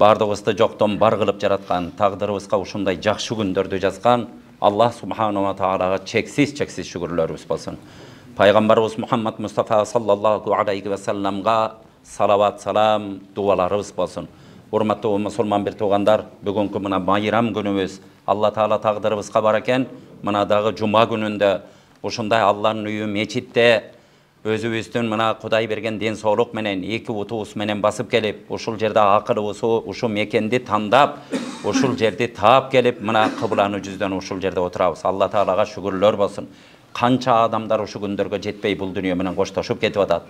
Бардығызды жоқтан бар қылып жаратқан, тағдырыбызға ушундай жакшы күндөрдү жазган Аллах субханала тағалаға чексиз шүгүрлөрүбүз болсун. Пайгамбарыбыз Мухаммад Мустафа саллаллаху алейхи ва салламга салават салам дуаларыбыз болсун. Урматтуу мусулман бир туугандар, бүгүнкү мына майрам күнүбүз Алла таала тагдырыбызга бар экен. Мына дагы жума күнүндө ушундай Алланын үйү мечитте өзүбүздүн мына Кудай берген ден соолук менен эки утубуз менен басып келип, ушул жерде акылыбызды ушу мекенди тандап, ушул жерди таап келип, мына кыбланы жүздөн ушул жерде отурабыз. Алла таалага шүгүрлөр болсун. Канча адамдар ушу күндөргө жетпей бул дүйнө менен коштошуп кетип атат.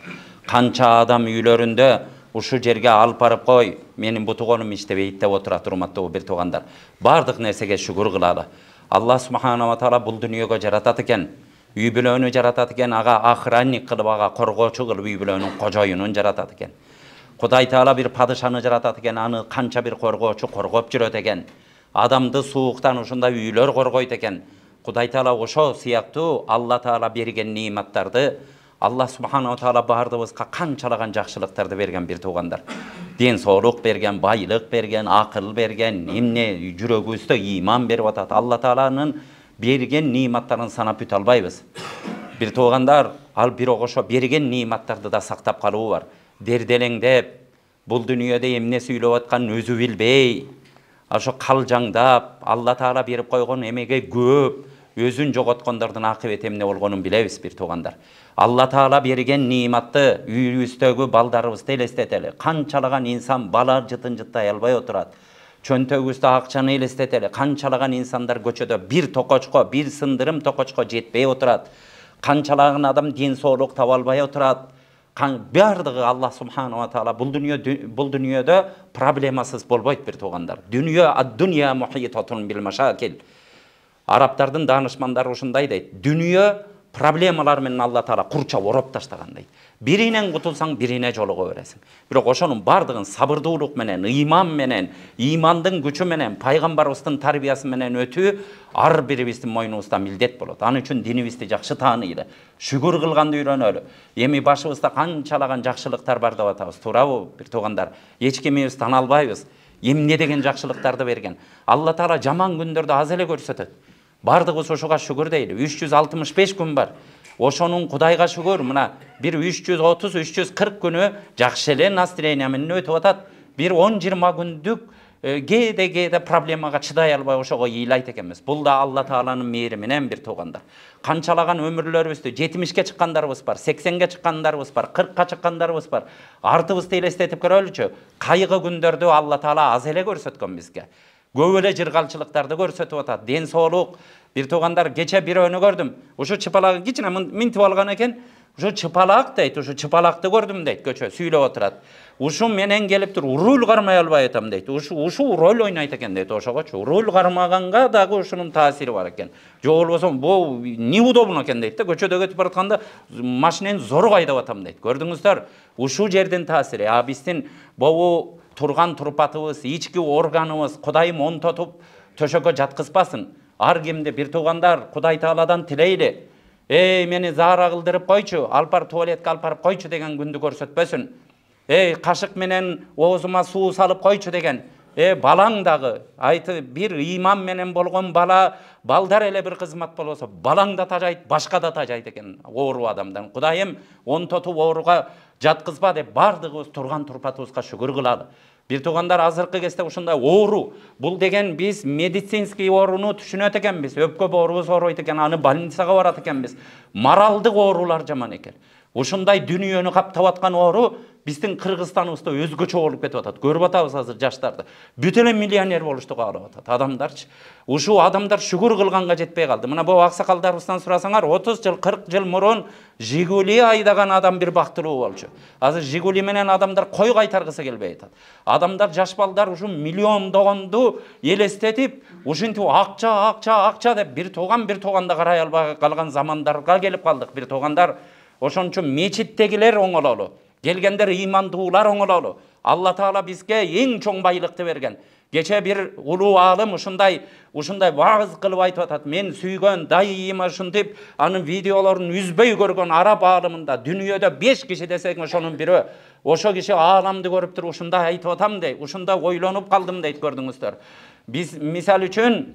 Канча адам үйлөрүндө ушу жерге алып барып кой, менин бутугонум иштебейт деп отурат. Урматтуу бир туугандар, бардык нерсеге шүгүр кылалы. Алла субханала таала бул дүйнөгө жаратат экен. Үй бүлөнү жаратат экен, ага охранник кылып, ага коргоочу кылып үй бүлөнүн кожоюнун жаратат экен. Кудай таала бир падышаны жаратат экен, аны канча бир коргоочу коргоп жүрөт экен. Адамды сууктан ушундай үйлөр коргойт экен. Кудай таала ошо сыяктуу Алла таала берген неиматтарды Алла субханала таала бардыбызга канчалаган жакшылыктарды берген бир туугандар. Ден соолук берген, байлык берген, акыл берген, эмне жүрөгүбүздө ыйман берип атат. Алла тааланын берген неиматтарын санап бүтө албайбыз. Бир туугандар, ал бирок ошо берген неиматтарды да сактап калуу бар. Дерделеңдеп, бул дүйнөдө эмне сүйлөп атканын өзү билбей, ошо калжаңдап, Алла таала берип койгон эмеге көп өзүн жоготкондордун акыбети эмне болгонун билебиз бир туугандар. Алла таала берген неиматты үйүбүздөгү балдарыбызды элестетели. Канчалаган инсан бала жытын жыттай албай отурат. Чөнтөгүбүздө акчаны элестетели. Канчалаган инсандар көчөдө бир токочко, бир сындырым токочко жетпей отурат. Канчалаган адам ден соолук таба албай отурат. Бардыгы Алла субханала таала бул дүйнөдө проблемасыз болбойт бир туугандар. Дүнья мухитатун бил машакил. Арабтардын данышмандары ушундай дейт. Дүньө проблемалар менен Алла таала курчап ороп таштаган дейт. Биринен кутулсаң бирине жолуго бересиң. Бирок ошонун бардыгын сабырдуулук менен, ыйман менен, ыймандын күчү менен, пайгамбарыбыздын тарбиясы менен өтүү ар бирибиздин мойнубузда милдет болот. Аны үчүн динибизди жакшы тааныйлы, шүгүр кылганды үйрөнөлү. Эми башыбызда канчалаган жакшылыктар бар деп атабыз, туурабы бир туугандар? Эч кимибиз тана албайбыз. Эмне деген жакшылыктарды берген. Алла таала жаман күндөрдү аз эле көрсөтөт. Бардыгыбыз ошого шүгүр дейли. 365 күн бар. Ошонун Кудайга шүгүр, мына бир 330-340 күнү жакшы эле настроение менен өтүп атат. Бир 10-20 күндүк кээде проблемага чыдай албай ошого ыйлайт экенбиз. Бул да Алла тааланын мээри менен бир туугандар. Канчалаган өмүрлөрүбүздү 70ке чыккандарыбыз бар, 80ге чыккандарыбыз бар, 40ка чыккандарыбыз бар. Артыбызды элестетип көрөлүчү. Кайгы күндөрдү Алла таала аз эле көрсөткөн бизге. Көп эле жыргалчылыктарды көрсөтүп атат. Ден соолук. Бир туугандар, кече бирөөнү көрдүм. Ушу чыпалагы кичине минтип алган экен. Ушу чыпалак дейт, ушу чыпалакты көрдүм дейт, көчө сүйлөп отурат. Ушу менен келип туруп руль кармай албай атам дейт. Ушу роль ойнойт экен дейт ошогочу. Руль кармаганга дагы ушунун таасири бар экен. Жок болбосо бул неудобно экен дейт да. Көчөдө өтүп баратканда машинени зорго айдап атам дейт. Көрдүңүздөр? Ушу жердин таасири. Биздин бобу турган турпатыбыз, ички органыбыз Кудайым онтотуп төшөккө жаткызбасын. Ар кимди бир туугандар Кудай тааладан тилейли. Мени заара кылдырып койчу, алып барып туалетке алып барып койчу деген күндү көрсөтпөсүн. Кашык менен оозума суу салып койчу деген. Балаң дагы бир ыйман менен болгон балдар эле бир кызмат болсо, балаң да тажайт, башка да тажайт экен оору адамдан. Кудайым онтотуп ооруга жаткызба деп бардыгыбыз турган турпатыбызга шүгүр кылалы. Бир туугандар, азыркы кезде ушундай оору, бул деген биз медицинский ооруну түшүнөт экенбиз. Өпкө боорубуз ооруйт экен, аны больницага барат экенбиз. Моралдык оорулар жаман экен. Ушундай дүйнөнү каптап аткан оору биздин Кыргызстаныбызда өзгөчө болуп кетип атат. Көрүп атабыз азыр жаштарды. Бүт эле миллионер болушту каалап атат адамдарчы. Ушу адамдар шүгүр кылганга жетпей калды. Мына бу аксакалдарыбыздан сурасаңар, 30 жыл, 40 жыл мурун Жигули айдаган адам бир бактылуу болчу. Азыр Жигули менен адамдар кой кайтаргысы келбей атат. Адамдар, жаш балдар ушу миллиондогонду элестетип, ушинтип акча деп бир тууганда карай албай калган замандарга келип калдык бир туугандар. Ошон үчүн мечиттегилер оңололу. Келгендер ыймандуулар оңололу. Алла Таала бизге ең чоң байлыкты берген. Кече bir улуу алым ушундай вағыз кылып айтып атат. Мен сүйгөн дайыма ушинтип анын видеолорун үзбөй көргөн араб алымында дүйнөдө 5 киши десең ошонун бири. Ошо киши ааламды көрүп туруп ушундай айтып атам дейт. Ушундай ойлонуп калдым дейт, көрдүңүздөр. Биз мисал үчүн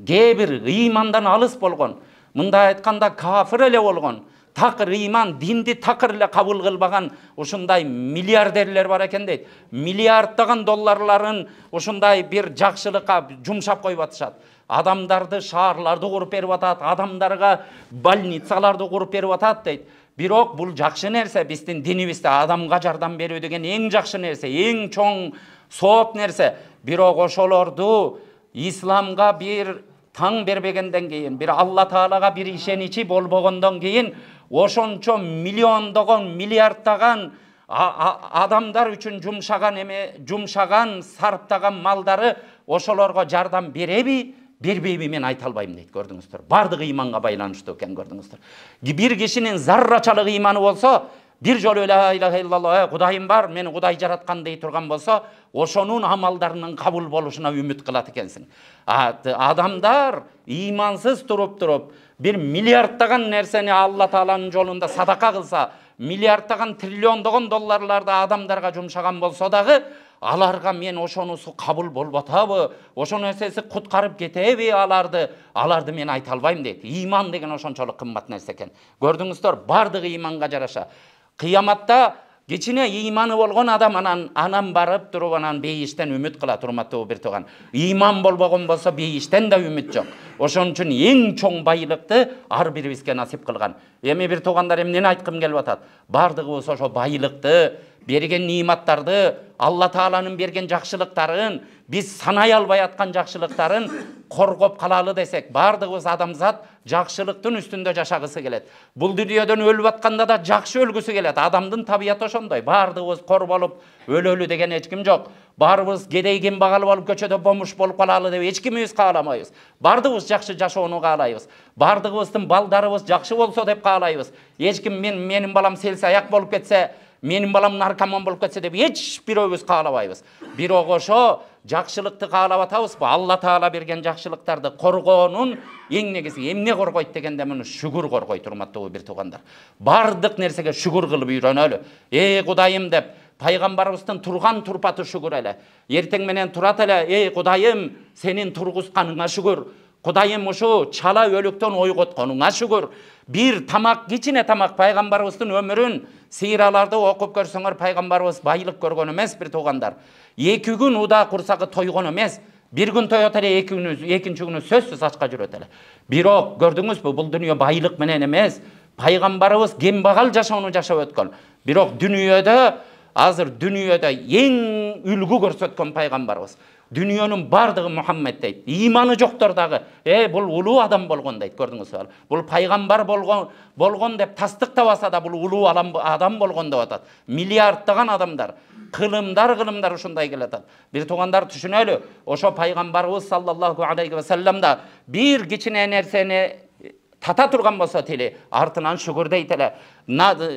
кээ бир ыймандан алыс болгон, мындай айтканда кафир эле болгон, такыр ыйман, динди такыр эле кабыл кылбаган ушундай миллиардерлер бар экен дейт. Миллиарддаган долларларын ушундай бир жакшылыкка жумшап коюп атышат. Адамдарды шаарларды куруп берип атат, адамдарга больницаларды куруп берип атат дейт. Бирок бул жакшы нерсе, биздин динибизде адамга жардам берүү деген эң жакшы нерсе, эң чоң сооп нерсе. Бирок ошолорду исламга бир таң бербегенден кийин, бир Алла Таалага бир ишеничи болбогондон кийин, ошончо миллиондогон, миллиарддаган адамдар үчүн жумшаган, сарптаган малдары ошолорго жардам береби, бербейби мен айта албайм дейт, көрдүңүздөр. Бардыгы ыйманга байланыштуу экен, көрдүңүздөр. Бир кишинин заррачалык ыйманы болсо, бир жолу ла илаха иллаллах, Кудайым бар, мени Кудай жараткан дей турган болсо, ошонун амалдарынын кабыл болушуна үмүт кылат экенсиң. Адамдар ыймансыз туруп бир миллиарддаган нерсени Алла Тааланын жолунда садака кылса, миллиарддаган, триллиондогон долларларды адамдарга жумшаган болсо дагы, аларга мен ошонусу кабыл болбатабы, ошо нерсеси куткарып кетеби аларды мен айта албайм дейт. Ыйман деген ошончолук кымбат нерсе экен. Көрдүңүздөр, бардыгы ыйманга жараша. Кыяматта кичине ыйманы болгон адам анан барып туруп анан бейиштен үмүт кылат, урматтуу бир тууган. Ыйман болбогон болсо бейиштен да үмүт жок. Ошон үчүн эң чоң байлыкты ар бирибизге насип кылган. Эми бир туугандар, эмнени айткым келип атат? Бардыгыбыз ошо байлыкты, берген ниматтарды, Алла Тааланын берген жакшылыктарын, биз санай албай аткан жакшылыктарын коргоп калалы десек, бардыгыбыз адамзат жакшылыктын үстүндө жашагысы келет. Бул дүйнөдөн өлүп атканда да жакшы өлгүсү келет. Адамдын табияты ошондой. Бардыгыбыз кор болуп өлөлү деген эч ким жок. Баарыбыз кедей кембагал болуп көчөдө бомуш болуп калалы деп эч кимибиз кааламайбыз. Бардыгыбыз жакшы жашоону каалайбыз. Бардыгыбыздын балдарыбыз жакшы болсо деп каалайбыз. Эч ким менин балам селсаяк болуп кетсе, менин балам наркоман болуп кетсе деп эч бирөөбүз каалабайбыз. Бирок ошо жакшылыкты каалап атабызбы? Алла Таала берген жакшылыктарды коргоонун эң негизи эмне коргойт дегенде муну шүгүр коргойт, урматтуу бир туугандар. Бардык нерсеге шүгүр кылып үйрөнөлү. Кудайым деп пайгамбарыбыздын турган турпаты шүгүр эле. Эртең менен турат эле, Кудайым, сенин тургузганыңа шүгүр. Кудайым, ушу чала өлүктөн ойготконуңа шүгүр. Бир тамак, кичине тамак, пайгамбарыбыздын өмүрүн, сыйраларды окуп көрсөңөр, пайгамбарыбыз байлык көргөн эмес, бир туугандар. 2 күн уда курсагы тойгон эмес. Bir gün toyot эле, экинчи күнү сөзсүз ачка жүрөт эле. Бирок көрдүңүзбү, бул дүйнө байлык менен эмес, пайгамбарыбыз кембагал жашоону жашап өткөн. Бирок азыр дүйнөдө эң үлгү көрсөткөн пайгамбарыбыз. Дүйнөнүн бардыгы Мухаммед дейт. Ыйманы жоктор дагы, бул улуу адам болгон дейт, көрдүңүзбү? Бул пайгамбар болгон деп тастыктабаса да, бул улуу адам болгон деп атат. Миллиарддаган адамдар, кылымдар ушундай келатат. Бир туугандар, түшүнөлү, ошо пайгамбарыбыз саллаллаху алейхи ва салламда бир кичине нерсени тата турган болсо тили, артынан шүгүр дейт эле.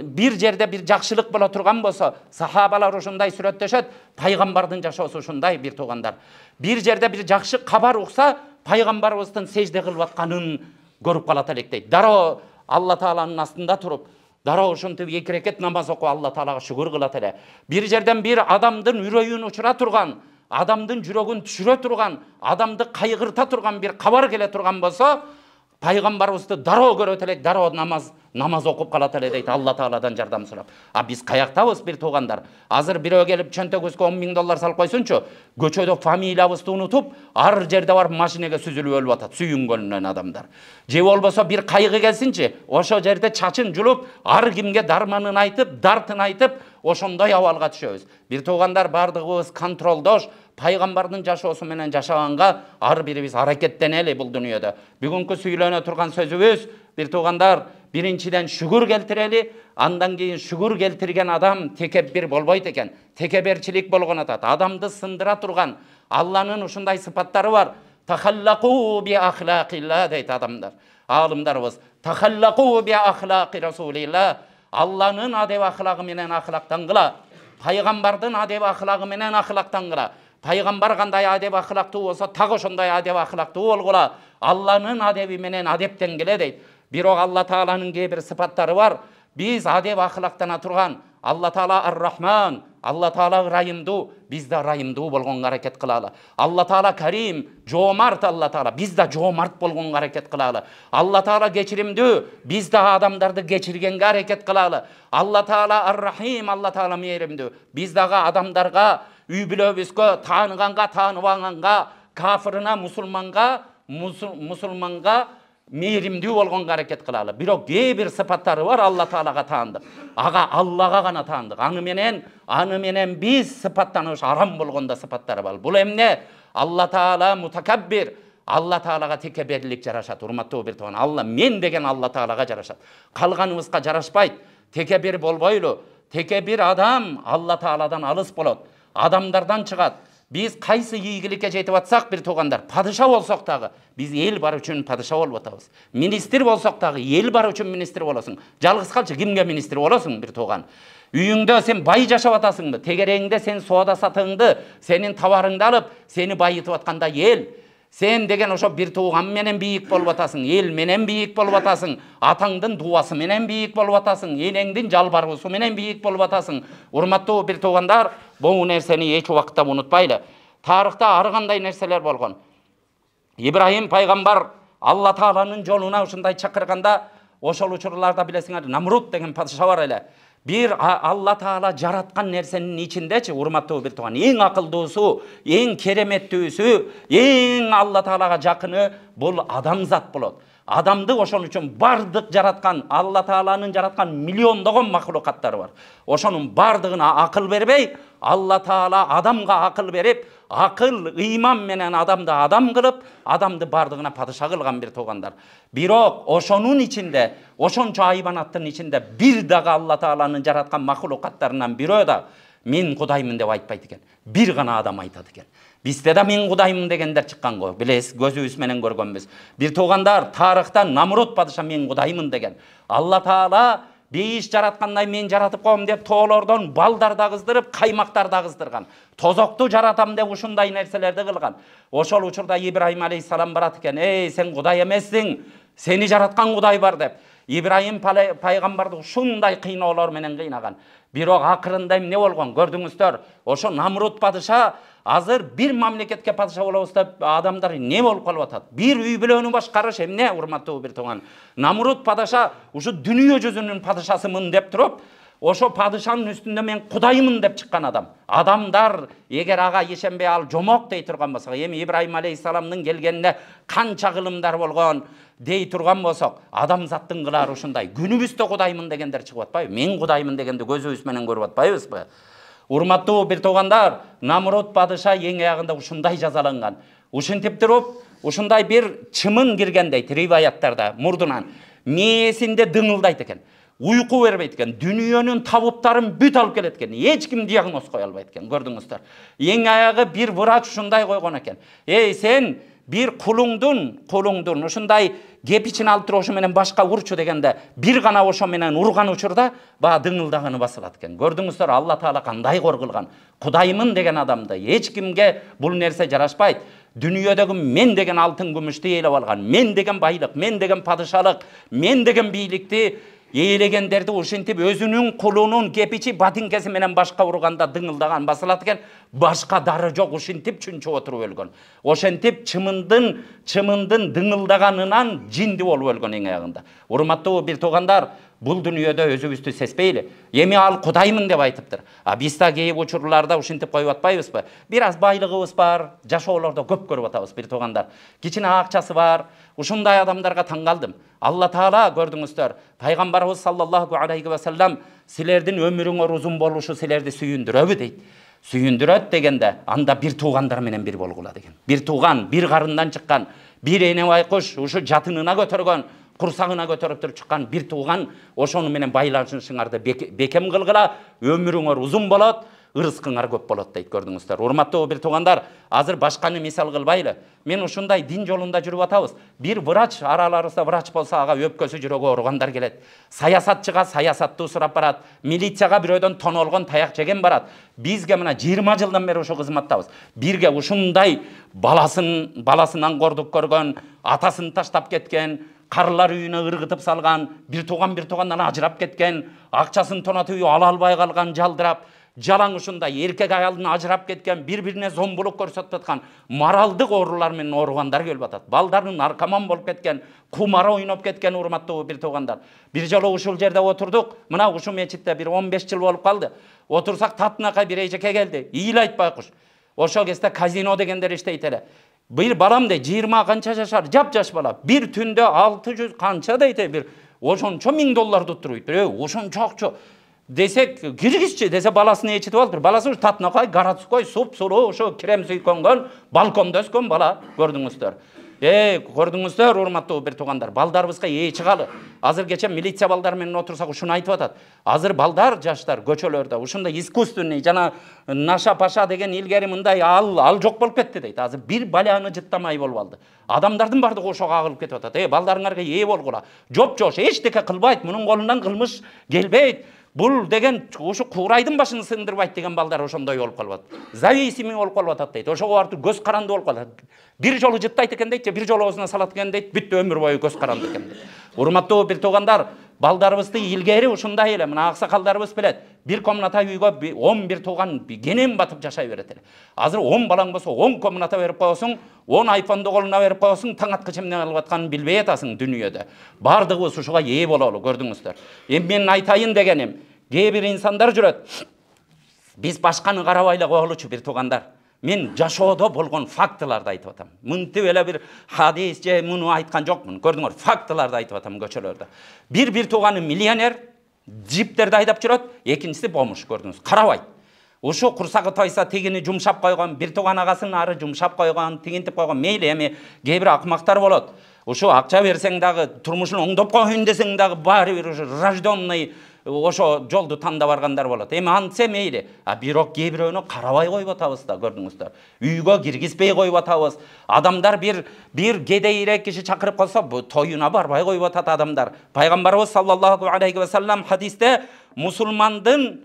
Бир жерде бир жакшылык боло турган болсо, сахабалар ушундай сүрөттөшөт, пайгамбардын жашоосу ушундай, бир туугандар. Бир жерде бир жакшы кабар укса, пайгамбарыбыздын сежде кылып атканын көрүп калат элек дейт. Дароо Алла Тааланын астында туруп, дароо ушинтип 2 рекет намаз окуп Алла Таалага шүгүр кылат эле. Бир жерден бир адамдын үрөйүн учура турган, адамдын жүрөгүн түшүрө турган, адамды кайгырта турган бир кабар келе турган болсо, пайгамбарыбызды дароо көрөт элек, дароо намаз окуп калат эле дейт, Алла Тааладан жардам сурап. Биз каяктабыз, бир туугандар? Азыр бирөө келип чөнтөгүбүзгө 10 000 доллар салып койсунчу, көчөдө фамилиябызды унутуп, ар жерде барып машинеге сүзүлүп өлүп атат, сүйүнгөнүнөн адамдар. Же болбосо бир кайгы келсинчи, ошо жерде чачын жулуп, ар кимге дарманын айтып, дартын айтып, ошондой абалга түшөбүз. Бир туугандар, бардыгыбыз контролдош, пайгамбардын жашоосу менен жашаганга ар бирибиз аракеттенели бул дүйнөдө. Бүгүнкү сүйлөнө турган сөзүбүз, бир туугандар, биринчиден шүгүр келтирели, андан кийин шүгүр келтирген адам текеббир болбойт экен. Текеберчилик болгон атат. Адамды сындыра турган Алланын ушундай сыпаттары бар. Тахаллaqu би ахлaqillah дейт адамдар. Алымдарыбыз. Тахаллaqu би ахлaqи расулилlah. Алланын адеп ахлагы менен ахлактангыла. Пайгамбардын адеп ахлагы менен ахлактангыла. Пайгамбар кандай адеп ахлактуу болсо, так ошондой адеп ахлактуу болгула. Алланын адеби менен адептен келе дейт. Бирок Алла Тааланын кээ бир сыпаттары бар. Биз адеп ахлактана турган. Алла Таала Ар-Рахман, Алла Таала ырайымдуу, биз да ырайымдуу болгонго аракет кылалы. Алла Таала Карим, жоомарт Алла Таала, биз да жоомарт болгонго аракет кылалы. Алла Таала кечиримдүү, биз да адамдарды кечиргенге аракет кылалы. Алла Таала Ар-Рахим, Алла Таала мээримдүү, биз дагы адамдарга, үй бүлөбүзгө, тааныганга, тааныбаганга, кафырына, мусулманга мээримдүү болгонго аракет кылалы. Бирок кээ бир сыпаттары бар, Алла Таалага таандык. Ага Аллага гана таандык. Аны менен биз сыпаттаныш арам болгондо сыпаттары бар. Бул эмне? Алла Таала мутакаббир. Алла Таалага текеберлик жарашат. Урматтуу бир тууган, Алла мен деген Алла Таалага жарашат. Калганыбызга жарашпайт. Текебир болбойлу. Текебир адам Алла Тааладан алыс болот. Адамдардан чыгат. Biz kaysı ийгиликке жетип атсак бир туугандар, падыша болсок дагы, биз эл бар үчүн падыша болуп атабыз. Министр болсок дагы, эл бар үчүн министр болосуң. Жалгыз калчы кимге министр болосуң бир тууган? Үйүңдө сен бай жашап атасыңбы? Тегереңде сен соода сатыңды, сенин товарыңды алып, сени байытып атканда эл. Sen деген ошо бир тууган менен бийик болуп атасың, эл менен бийик болуп атасың, атаңдын дуасы менен бийик болуп атасың, энеңдин жалбаргусу менен бийик болуп атасың. Урматтуу бир туугандар, бул нерсени эч убакытта унутпайлы. Тарыхта ар кандай нерселер болгон. Ибрахим пайгамбар Алла Тааланын жолуна ушундай чакырганда, ошол учурларда билесиңер, Намрут деген падыша бар эле. Bir Alла Таала жараткан нерсенин ичиндечи, урматтуу бир тууган, эң акылдуусу, эң кереметтүүсү, эң Алла Таалага жакыны бул адамзат болот. Адамды ошон үчүн бардык жараткан, Алла Тааланын жараткан миллиондогон махлукаттары бар. Ошонун бардыгына акыл бербей, Алла Таала адамга акыл берип, акыл, ыйман менен адамды адам кылып, адамды бардыгына падыша кылган бир туугандар. Бирок ошонун ичинде, ошончо айбанаттын ичинде бир дагы Алла Тааланын жараткан махлукаттарынан бирөө да мен Кудаймын деп айтпайт экен. Бир гана адам айтат экен. Бизде да мен Кудаймын дегендер чыккан го. Билесиз, көзүбүз менен көргөнбүз. Бир туугандар, тарыхта Намрут падыша мен Кудаймын деген. Алла Таала бейиш жараткандай мен жаратып коем деп тоолордон балдар да кыздырып, каймактар да кыздырган. Тозокту жаратам деп ушундай нерселерди кылган. Ошол учурда Ибрахим алейхиссалам барат экен. Эй, сен Кудай эмессиң, сени жараткан Кудай бар деп. Ибрахим пайгамбарды ушундай кыйноолор менен кыйнаган. Бирок акырында эмне болгон? Көрдүңүздөр, ошо Намрут падыша азыр бир мамлекетке падыша болобуз деп адамдар не болуп калып атат? Бир үй бүлөнү башкарыш эмне, урматтуу бир тууган? Намрут падыша ушу дүнүйө жүзүнүн падышасымын деп туруп, ошо падышанын үстүндө мен Кудаймын деп чыккан адам. Адамдар эгер ага ишенбей ал жомок дей турган болсо, эми Ибрахим алейхиссаламдын келгенине канча кылымдар болгон дей турган болсок, адамзаттын кылары ушундай. Күнүбүздө Кудаймын дегендер чыгып атпайбы? Мен Кудаймын дегенди көзүбүз менен көрүп атпайбызбы? Урматтуу бир туугандар, Намрут падыша эң аягында ушундай жазаланган. Ушинтип туруп, ушундай бир чымын киргендей риваяттарда мурдунан мээсинде дыңылдайт экен. Уйку бербейт экен, дүнүйөнүн табыптарын бүт алып келет экен. Эч ким диагноз кое албайт экен, көрдүңүздөр. Эң аягы бир врач ушундай койгон экен. Эй, сен бир кулуңдун ушундай кепичин алып туруп ошо менен башка урчу дегенде, бир гана ошо менен урган учурда баа дыңылдаганы басылат экен. Көрдүңүздөр, Алла Таала кандай коргулган. Кудаймын деген адамды эч кимге бул нерсе жарашпайт. Дүнүйөдөгү мен деген алтын күмүштү ээлеп алган, мен деген байлык, мен деген падышалык, мен деген бийликти ээлегендерди ушинтип өзүнүн кулунун кепичи батинкеси менен башка урганда дыңылдаган басылат экен. Башка дары жок, ушинтип чүнчүп отуруп өлгөн. Ошентип чымындын дыңылдаганынан жинди болуп өлгөн эң аягында. Урматтуу бир туугандар, бул дүнүйөдө өзүбүздү сезбейли. Эми ал Кудаймын деп айтыптыр. Биз да кээ учурларда ушинтип коюп атпайбызбы? Бир аз байлыгыбыз бар, жашоолордо көп көрүп атабыз бир туугандар. Кичине акчасы бар. Ушундай адамдарга таң калдым. Алла Таала, көрдүңүздөр, пайгамбарыбыз саллаллаху алейхи ва саллям силердин өмүрүңөр узун болушу силерди сүйүндүрөбү дейт. Сүйүндүрөт дегенде, анда бир туугандар менен бир болгула деген. Бир тууган, бир карындан чыккан, бир эне байкуш ушу жатынына көтөргөн, курсагына көтөрүп туруп чыккан бир тууган, ошону менен байланышыңарды бекем кылгыла, өмүрүңөр узун болот, ырыскыңар көп болот дейт, көрдүңүздөр. Урматтуу бир туугандар, азыр башканы мисал кылбайлы. Мен ушундай дин жолунда жүрүп атабыз. Бир врач, араларыбызда врач болсо, ага өпкөсү жүрөгү ооругандар келет. Саясатчыга саясатты сурап барат. Милицияга бирөөдөн тонолгон таяк жеген барат. Бизге мына 20 жылдан бери ошо кызматтабыз. Бирге ушундай баласынан кордук көргөн, атасын таштап кеткен, карылар үйүнө ыргытып салган, бир тугандан ажырап кеткен, акчасын тонотуп ала албай калган, жалдырап, жалаң ушундай эркек аялдан ажырап кеткен, бири-бирине зомбулук көрсөтүп аткан, моралдык оорулар менен ооругандар келип атат. Балдарын наркоман болуп кеткен, кумар ойноп кеткен, урматтуу бир туугандар. Бир жолу ушул жерде отурдук, мына ушул мечитте бир 15 жыл болуп калды. Отурсак татынакай бир эжеке келди, ыйлайт байкуш. Ошол кезде казино дегендер иштейт эле. Bir balam de 20 kança yaşar, jap-jaş bala. Bir tünde 600 kança deydi bir. Oşonço $1000 tutturuydu. Oşonço desek Kirgizçe dese balasını eçitip aldı. Balası tatına koy, garatsı koy, sup sulu, oşo krem suyu kongon, balkonda öskön bala, gördüңүздөр. Көрдүңүздөр, урматтуу бир туугандар, балдарыбызга чыгалы. Азыр кече милиция балдар менен отурсак ушуну айтып атат. Азыр балдар, жаштар көчөлөрдө ушундай искусственный жана наша паша деген илгери мындай ал жок болуп кетти дейт. Азыр бир баляны жыттамай болуп алды. Адамдардын бардыгы ошого агылып кетип атат. Балдарыңарга болгула. Жоп-жош эчтеке кылбайт, мунун колунан кылмыш келбейт. Бул деген ошо курайдын башын сындырбайт деген балдар ошондой болуп калып атат. Зависимый болуп калып атат дейт. Ошого артып көз каранды болуп калат. Бир жолу жыттайт экен дейт, бир жолу оозуна салат экен дейт, бүттү өмүр бою көз каранды экен дейт. Урматтуу бир туугандар, балдарыбызды илгери ушундай эле, мына аксакалдарыбыз билет. Бир комната үйгө 11 тууган кенен батып жашай берет эле. Азыр 10 балаң болсо 10 комната берип коесуң, 10 айфонду колуна берип коесуң, таң аткыча эмне кылып атканын билбей атасың дүйнөдө. Бардыгыбыз ушуга бололу, көрдүңүздөр. Мен айтайын дегеним, кээ бир инсандар жүрөт. Биз башканы карабайлы коелучу бир туугандар. Мен жашоодо болгон фактыларды айтып атам. Мынтип эле бир хадис же муну айткан жокмун. Көрдүңөр, фактыларды айтып атам көчөлөрдө. Бир тууганы миллионер, джиптерди айдап жүрөт, экинчиси бомуш, көрдүңүз. Карабайт. Ошо курсагы тойса тигини жумшап койгон, бир тууган агасынын ары жумшап койгон, тигинтип койгон, мейли эми кээ бир акмактар болот. Ошо акча берсең дагы, турмушун оңдоп коюн десең дагы баары бир рожденный ошо жолду тандап баргандар болот. Эми антсе мейли. Бирок кээ бирөөнү карабай коюп атабыз да, көрдүңүздөр. Үйгө киргизбей коюп атабыз. Адамдар бир кедейирээк киши чакырып калса, тоюна барбай коюп атат адамдар. Пайгамбарыбыз саллаллаху алейхи ва саллям хадисте мусулмандын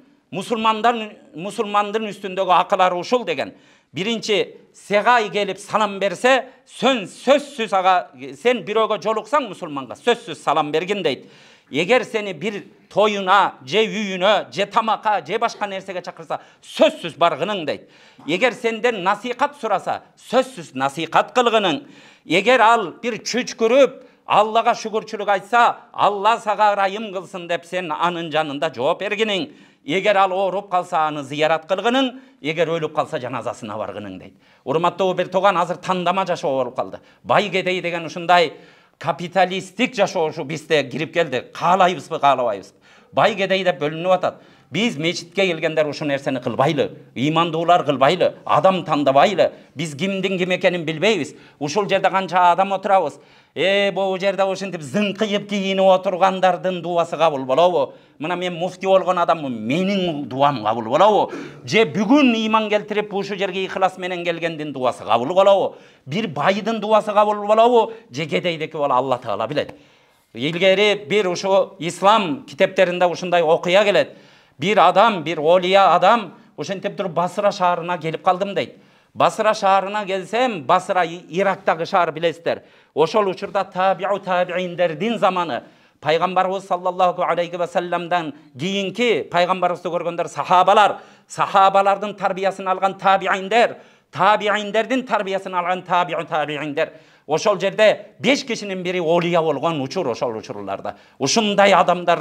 үстүндөгү акылары ушул деген. Биринчи сегай келип салам берсе, сөзсүз ага сен бирөөгө жолуксаң мусулманга сөзсүз салам бергин дейт. Егер сени бир тоюна, же үйүнө, же тамакка, же башка нерсеге чакырса, сөзсүз баргының дейт. Егер сенден насихат сураса, сөзсүз насихат кылгының. Егер ал бир чүчкүрүп, Аллага шүгүрчүлүк айтса, Алла сага ырайым кылсын деп сен анын жанында жооп бергиниң. Егер ал ооруп калса, аны зиярат кылгының, егер өлүп калса, жаназасына баргының дейт. Урматтуу бир тууган, азыр тандама жашоо болуп калды. Бай кедей деген ушундай капиталисттик жашоо ушу бизде кирип келди. Каалайбызбы, каалабайбызбы? Бай кедей деп бөлүнүп атат. Биз мечитке келгендер ушул нерсени кылбайлы, ыймандуулар кылбайлы, адам тандабайлы. Биз кимдин ким экенин билбейбиз. Ушул жерде канча адам отурабыз. Бул жерде ушинтип зыңкыйып кийинип отургандардын дуасы кабыл болобу? Мына мен муфти болгон адаммын, менин дуам кабыл болобу? Же бүгүн ыйман келтирип ушул жерге ихлас менен келгендин дуасы кабыл болобу? Бир байдын дуасы кабыл болобу? Же кедейдики боло Алла Таала билет. Илгери бир ушу ислам китептеринде ушундай окуя келет. Bir adam, bir oliya adam ошентип туруп Басра шаарына келип калдым дейт. Басра шаарына келсем, Басра Ирактагы шаар билесиздер. Ошол учурда табииндердин заманы. Пайгамбарыбыз саллаллаху алейхи ва салламдан кийинки пайгамбарыбызды көргөндөр сахабалардын тарбиясын алган табииндердин тарбиясын алган табииндер. Ошол жерде 5 кишинин бири олия болгон учур ошол учурларда. Ушундай адамдар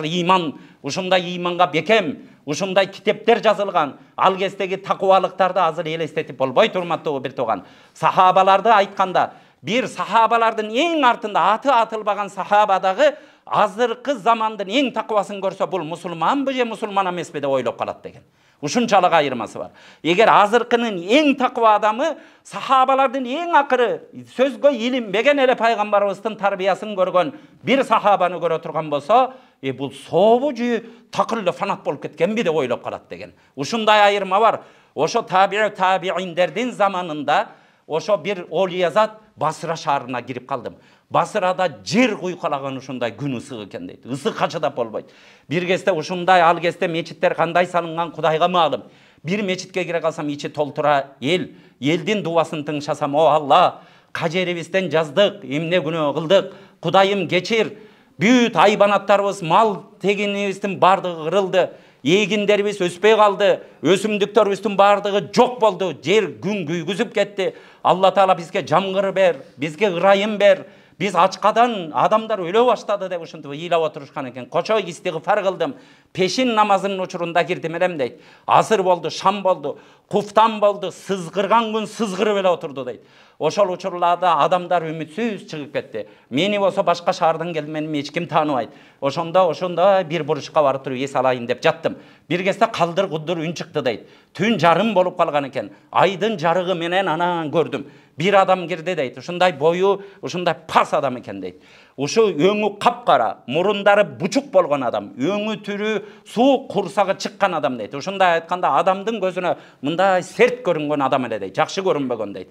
ушундай ыйманга бекем, ушундай китептер жазылган. Ал кездеги такыбалыктарды азыр элестетип болбойт, урматтуу бир тууган. Сахабаларды айтканда, бир сахабалардын эң артында аты атылбаган сахабадагы азыркы замандын эң такыбасын көрсө, бул мусулманбы же мусулман эмеспи деп ойлоп калат деген. Ушунчалык айырмасы бар. Эгер азыркынын эң такыба адамы сахабалардын эң акыры сөзгө илинбеген эле пайгамбарыбыздын тарбиясын көргөн бир сахабаны көрө турган болсо, бул сообу же такыр эле фанат болуп кеткенби деп ойлоп калат деген. Ушундай айырма бар. Ошо табииндердин заманында ошо бир олия зат Басра шаарына кирип калдым. Басрада жер куйкалаган ушундай күн ысык экен дейт. Ысык качадап болбойт. Бир кезде ушундай ал кезде мечиттер кандай салынган Кудайга маалым. Бир мечитке кире калсам ичи толтура элдин дубасын тыңшасам, о Алла, кажерибизден жаздык, эмне күнөө кылдык, Кудайым кечир, бүт айбанаттарыбыз, мал тегинибиздин бардыгы кырылды, эгиндерибиз өспөй калды, өсүмдүктөрүбүздүн бардыгы жок болду, жер күн күйгүзүп кетти. Алла Таала бизге жамгыр бер, бизге ырайым бер, biz açkadan adamlar öyle başladı de uşuntu ila oturuşkan eken. Koço istiğfar kıldım. Peşin namazının uçurunda girdim elem deydi. Asır boldu, şam boldu, kuftan boldu, sızgırgan gün sızgırıp ele oturdu deydi. Oşol uçurlarda adamlar ümitsiz çıkıp ketти. Meni olsa başka şahardan geldim, benim hiç kim tanımaydı. Oşonda bir buruşka varıp durup es alayım dep jattım. Bir кезде kaldır kuddur ün çıktı deydi. Tün jarım bolup kalgan eken. Aydın jarığı menen anan gördüm. Bir adam girdi deydi. Ушундай boyu, ушундай pas adam eken deydi. Uşu öңü kapkara, murundары buçuk bolgan adam, öңü türü soğuk kursağı çıkkan adam deydi. Ушундай aytkanda adamdın gözüne mындай sert görüngen adam ele deydi. Жақсы көрünbegen deydi.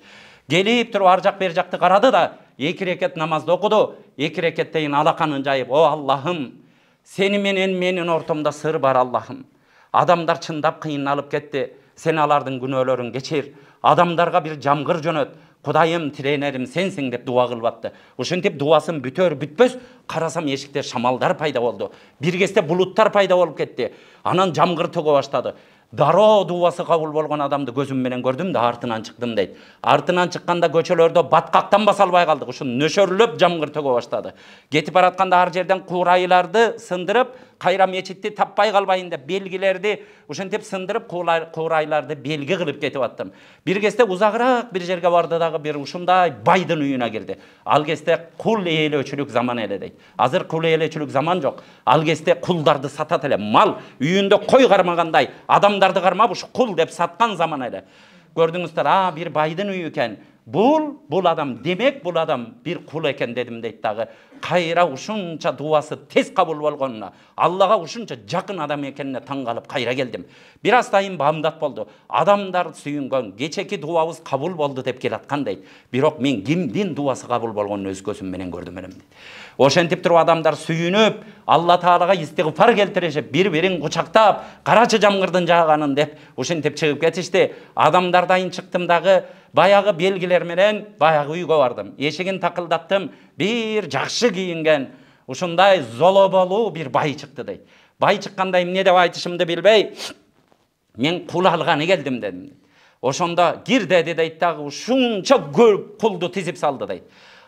Gelip turup arjak beri jakты karadı da 2 reket namazda okudu. 2 reketteyin alakanın jayıp, o Allah'ım, seni menen menin ortamda sır var Allah'ım. Adamlar çındap kıyınlanıp ketти. Sen alardın günöөлөрүн geçir. Adamlarga bir jamgır jönöt. Kudayım, trenerim sensin dep dua kılıp attı. Uşintip duasın bütör bütpös, karasam eşikte şamaldar payda oldu. Bir кезде bulutlar payda olup ketти. Anan jamgır töge başladı. Daro duası kabul bolgan adamды gözüm menen gördüm de artынан çıktım deydi. Artынан çıkkanda көчөлөрдө batkaktan basa alбай kaldık. Uşun nöşörlöp jamgır töge başladı. Ketip baratkanda har жерден курайларды сындырып, кайра мечитти таппай калбайын деп белгилерди ушинтип сындырып курайларды белги кылып кетип аттым. Bir кезде узагыраак bir жерге барды дагы bir ушундай байдын үйүнө кирди. Ал кезде кул ээлөөчүлүк заман эле дейт. Азыр кул ээлөөчүлүк заман жок. Ал кезде кулдарды сатат эле. Мал үйүндө кой кармагандай адамдарды кармап ушу кул деп саткан заман эле. Gördüңүздөр, bir байдын үйү экен. Bul adam, demek bul adam bir kul eken dedim deydi dağı. Kayra uşunça duası tez kabul bolgonuna, Allah'a uşunça jakın adam ekenine taң kalıp kayra geldim. Biraz dayım bamdat boldu. Adamlar suyungan, geçeki duabız kabul boldu dep kelatkan deydi. Birok men kimdin duası kabul bolgonun öz gözüm menen gördüm elim deydi. Oşentip turup adamlar suyunup, Allah Taala'ga istiğfar keltirişip, bir-birin kuçaktap, karaçı jamgırdın jağanın dep, oşentip çıkıp ketişti. Adamlardan çıktım dağı, bayağı belgiler menen bayağı uyga vardım. Eşigin takıldattım. Bir jakşı kiyingen, uşunday zolobolu bir bay çıktı deydi. Bay çıkkanda emne dep aytышымды bilbey, men kul algany geldim dedim. Oşonda gir dedi deydi dağı, uşunça kuldu tizip saldı deydi.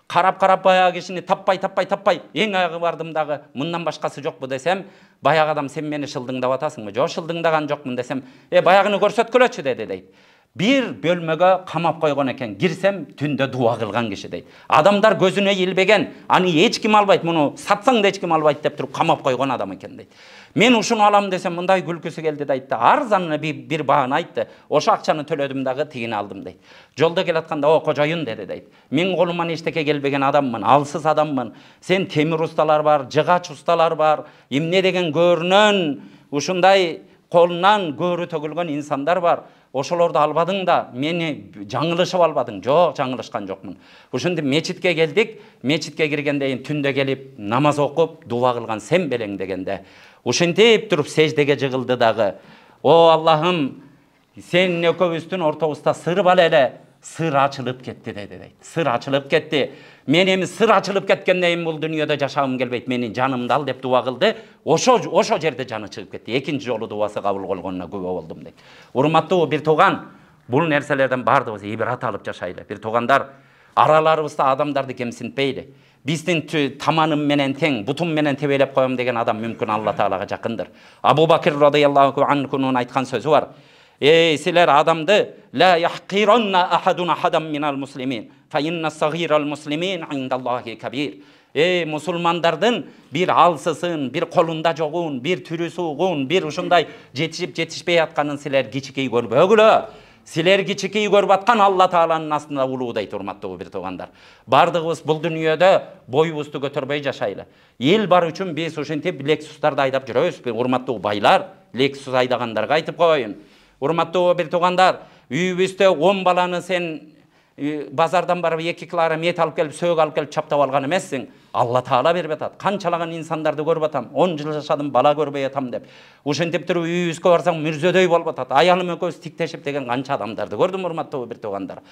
Karap bayağı kişini tappay, en ayağı vardım dağı, mından başkası yok bu desem, bayağı adam sen meni şıldыңdap atasың mı? Jo, şıldыңdagan jokmun desem, bayağını көрсөткүлөчү dedi deydi. Bir bölmege kamap koygan eken, girsem tünde dua kılgan kişi deydi. Adamlar gözüne ilbegen, hani hiç kim albayt, bunu satsan da hiç kim albayt dep turup kamap koygan adam eken deydi. Men uşunu alam desem, mınday gülküsü geldi deydi. Arzanına bir bahana aytты. Oşu akçanı tölödüm dağı tigini aldım deydi. Jolda kelatkanda o kojoyun dedi deydi. Men kolumdan eşteke gelbegen adamman, alsız adamman. Sen temir ustalar var, jıgaç ustalar var. Emne degen görünön, uşunday kolundan görü tökülgön insanlar var. Oşolordu albadıň da meni жаңылышып albadyň. Jok, жаңылышkan jokmun. Uşuntip meçitke geldik. Meçitke girgendeyin tünde gelip namaz okup dua kılgan sen beleň degende. Uşuntip turup secdege jıgıldı dağı. O Allah'ım, sen ekөөbüzdün ortabızda sır bal ele. Sır açılıp ketdi dedi deydi. Sır açılıp ketdi. Men emi sır açılıp ketkendeyin bul dünyada jaşagym gelbeyt, meni janımda al dep dua kıldı. Oşo jerde janı çıkıp ketdi. Ekinci jolu duası kabul bolgonuna köp boldum deydi. Urmattуу bir toğan, bul nerselerden bardığыбыз ibrat alıp jaşaýly. Bir toğandar, aralarыбызda adamdardy kemsintpeyli. Bizdin tamanım menen teң, butum menen tebelep koyam degen adam mümkün Allah Taala'ga jakındır. Abu Bakr radıyallahu anhu'nun aytkan sözü var. Ey siler adamdı, la yahqirunna ahadun ahadan minal muslimin, fa inna sagiral muslimin indallahi kabir. Ey musulmandardın bir alsısın, bir kolunda jogun, bir türü suğun, bir uşunday jetişip jetişpey atkanın siler kiçikey görбөгүlö. Силер кичикей көрүп аткан Алла Тааланын астында улуудайт, урматтуу бир туугандар. Бардыгыбыз бул дүйнөдө боюбузду көтөрбөй жашайлы. Эл бар үчүн биз ошентип Lexustарды айдап жүрөбүз. Урматтуу байлар, Lexus айдагандарга айтып коеюн. Урматтуу бир туугандар, үйүбүздө 10 баланы сен базардан барып 2 килограмм эт алып келип, сөөгө алып келип чаптап алган эмессиң. Алла Таала берип атат. Канчалаган инсандарды көрүп атам, 10 жыл жашадым, бала көрбөй атам деп. Ошентип туруп үйүбүзгө барсаң мүрзөдөй болуп атат. Аялым экөөбүз тиктешип деген канча адамдарды көрдүм, урматтуу бир туугандар.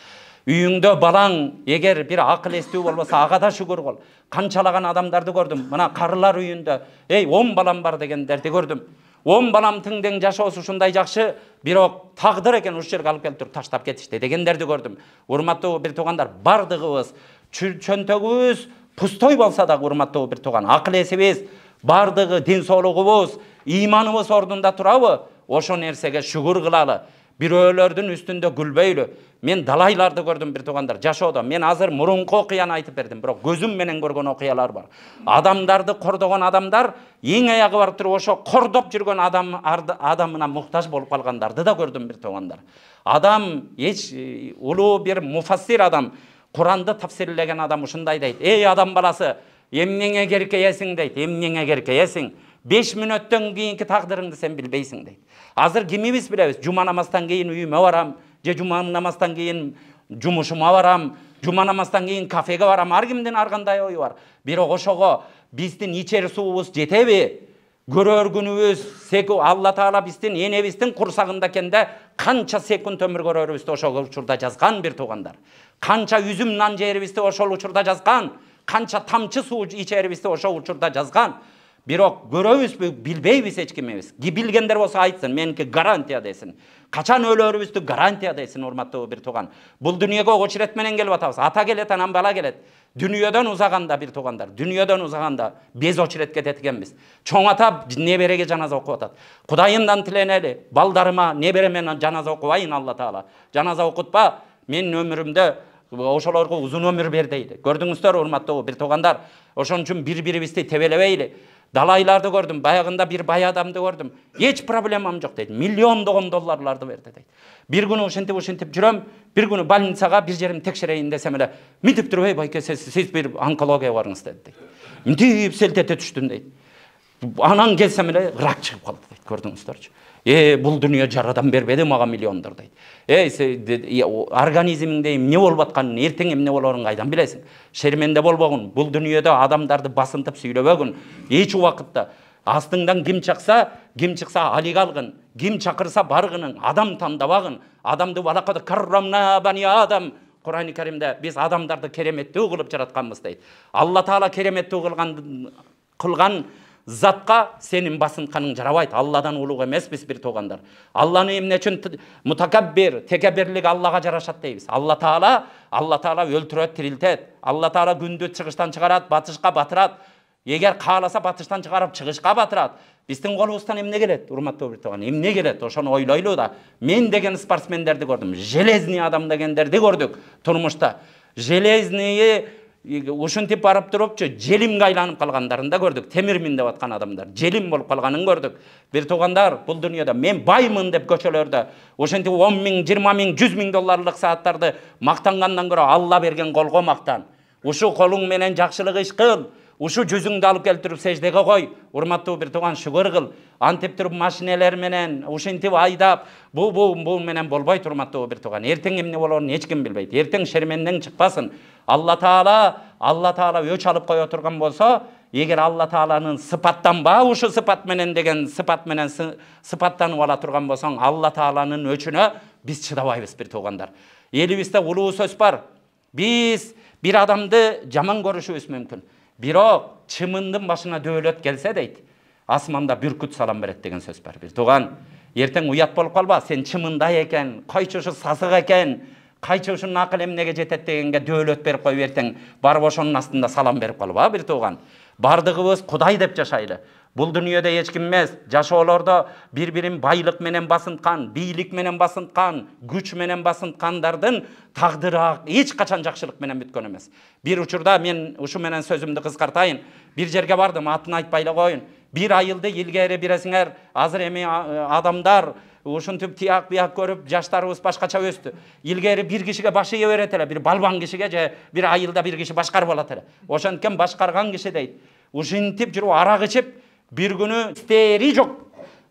Үйүңдө балаң эгер бир акыл эстүү болбосо, ага да шүгүр кыл. Канчалаган адамдарды көрдүм. Мына карылар үйүндө, 10 балам бар дегендерди көрдүм. 10 балам тыңдең жашоосу ушундай жакшы, бирок тагдыр экен ушул жерге алып келип туруп таштап кетишти дегендерди көрдүм. Урматтуу бир туугандар, бардыгыбыз чөнтөгүбүз пустой болса да, урматтуу бир тууган, акыл эсибиз, бардыгы дин соолугубуз, ыйманыбыз ордунда турабы? Ошо нерсеге шүгүр кылалы. Бирөөлөрдүн үстүндө күлбөйлү. Мен далайларды көрдүм бир туугандар жашоодо. Мен азыр мурунку окуяны айтып бердим, бирок көзүм менен көргөн окуялар бар. Адамдарды кордогон адамдар эң аягы барып туруп ошо кордоп жүргөн адамына муктаж болуп калгандарды да көрдүм бир туугандар. Адам улуу бир муфассир адам, Куранды тафсирлеген адам ушундай дейт: "Эй адам баласы, эмнеңе керкейесиң?" дейт. "Эмнеңе керкейесиң? 5 мүнөттөн кийинки тагдырыңды сен билбейсиң" дейт. Азыр кимибиз билебиз? Жума намаздан кийин үйүмө барам, же жума намаздан кийин жумушума барам, жума намаздан кийин кафеге барам. Ар кимдин ар кандай ою бар. Бирок ошого биздин ичер суубуз жетеби? Көрөр күнүбүз, Алла Таала биздин энебиздин курсагында экенде канча секунд өмүр көрөрүбүздү ошол учурда жазган бир туугандар. Канча үзүм нан жээрибизди ошол учурда жазган, канча тамчы суу ичерибизди ошол учурда жазган. Бирок көрөбүзбү, билбейбиз эч кимибиз. Билгендер болсо айтсын, меники гарантия десин. Качан өлөрүбүздү гарантия десин, урматтуу бир тууган. Бул дүйнөгө очерет менен келип атабыз. Ата келет, анан бала келет. Дүйнөдөн узаганда бир туугандар, дүйнөдөн узаганда без очерет кетет экенбиз. Чоң ата небереге жаназа окуп атат. Кудайымдан тиленели, балдарыма, небереме жаназа окубайын Алла Таала. Жаназа окутпа, мен өмүрүмдө ошолорго узун өмүр бер дейли. Көрдүңүздөр, урматтуу бир туугандар. Ошон үчүн бири-бирибизди тебелебейли. Далайларды көрдүм, баягында бир бай адамды көрдүм. Эч проблемам жок дейт. $1,000,000 долларларды берди дейт. Бир күнү ушинтип жүрөм, бир күнү больницага бир жерим текшерейин десем эле, мынтип туруп, байке, сиз бир онкология барыңыз дейт. Мынтип селтете түштүм дейт. Анан келсем эле рак чыгып калды дейт. Көрдүңүздөрчү. Бул дүйнө жарадан бербеди мага миллиондор дейт. Организмиңде эмне болуп атканын, эртең эмне болорун кайдан билесиң? Шерменде болбогун, бул дүйнөдө адамдарды басынтып сүйлөбөгүн. Эч убакытта астыңдан ким чыкса алиг алгын, ким чакырса баргынын, адам тандабагын. Адамды балакада каррамна бани адам. Кур'ан-ы Каримде биз адамдарды кереметтүү кылып жаратканбыз дейт. Алла Таала кереметтүү кылган затка сенин басынтканың жарабайт. Алладан улуг эмеспиз бир туугандар. Алланы эмне үчүн мутакаббир, текеббирлик Аллага жарашат дейбиз. Алла Таала өлтүрөт, тирилтет. Алла Таала күндү чыгыштан чыгарат, батышка батырат. Эгер кааласа батыштан чыгарып чыгышка батырат. Биздин колубуздан эмне келет? Урматтуу бир тууган, эмне келет? Ошону ойлойлу да. Мен деген спортсмендерди көрдүм. Железный адам дегендерди көрдүк турмушта. Железный ушинтип барып турупчу желимге айланып калгандарын да көрдүк. Темирмин деп аткан адамдар желим болуп калганын көрдүк. Бир туугандар, бул дүйнөдө мен баймын деп көчөлөрдө ошентип 10 000, 20 000, 100 000 долларлык сааттарды мактангандан көрө Алла берген колго мактан. Ушу колуң менен жакшылык иш кыл. Ушу жүзүңдү алып келип туруп сеждеге кой. Урматтуу бир тууган, шүгүр кыл. Антип туруп машинелер менен ушинтип айдап, бул менен болбойт, урматтуу бир тууган. Эртең эмне болорун эч ким билбейт. Эртең шерменден чыкпасын. Алла Таала өч алып кое турган болсо, эгер Алла Тааланын сыпаттанба, ушу сыпат менен деген сыпат менен сыпаттанып ала турган болсоң, Алла Тааланын өчүнө биз чыдабайбыз бир туугандар. Элибизде улуу сөз бар. Биз бир адамды жаман көрүшүбүз мүмкүн. Бирок чымындын башына дөөлөт келсе дейт, асманда бүркүт салам берет деген сөз бар. Бир тууган, эртең уят болуп калба, сен чымындай экен, кайчы ушу сасык экен, кайчы ушунун акыл эмнеге жетет дегенге дөөлөт берип коюп эртең барып ошонун астында салам берип калба, бир тууган. Бардыгыбыз Кудай деп жашайлы. Бул дүйнөдө эч ким эмес, жашоолордо бири-бирин байлык менен басынткан, бийлик менен басынткан, күч менен басынткандардын тагдыры эч качан жакшылык менен бүткөн эмес. Бир учурда мен ушу менен сөзүмдү кыскартайын. Бир жерге бардым, атын айтпай эле коюн. Bir ayıldı ilgari biresingер, азыр эми адамдар ушинтип тияк бияк көрүп жаштарыбыз башкача өстү. Илгери бир кишиге баш ийе берет эле, бир балбан кишиге же бир айылда бир киши башкарып алат эле. Ошенткен башкарган киши дейт. Ушинтип жүрүп арак ичип бир күнү эстери жок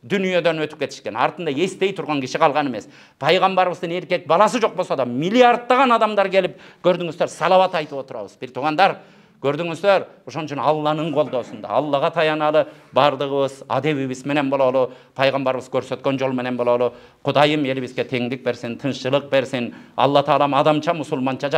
дүнүйөдөн өтүп кетишкен. Артында эстей турган киши калган эмес. Пайгамбарыбыздын эркек баласы жок болсо да миллиарддаган адамдар келип көрдүңүздөр салават айтып отурабыз. Бир туугандар, көрдүңүздөр, ошон үчүн Алланын колдосунда Аллага таяналы, бардыгыбыз адебибиз менен бололу, пайгамбарыбыз көрсөткөн жол менен бололу. Кудайым элибизге теңдик берсин, тынччылык берсин. Алла таалам адамча, мусулманча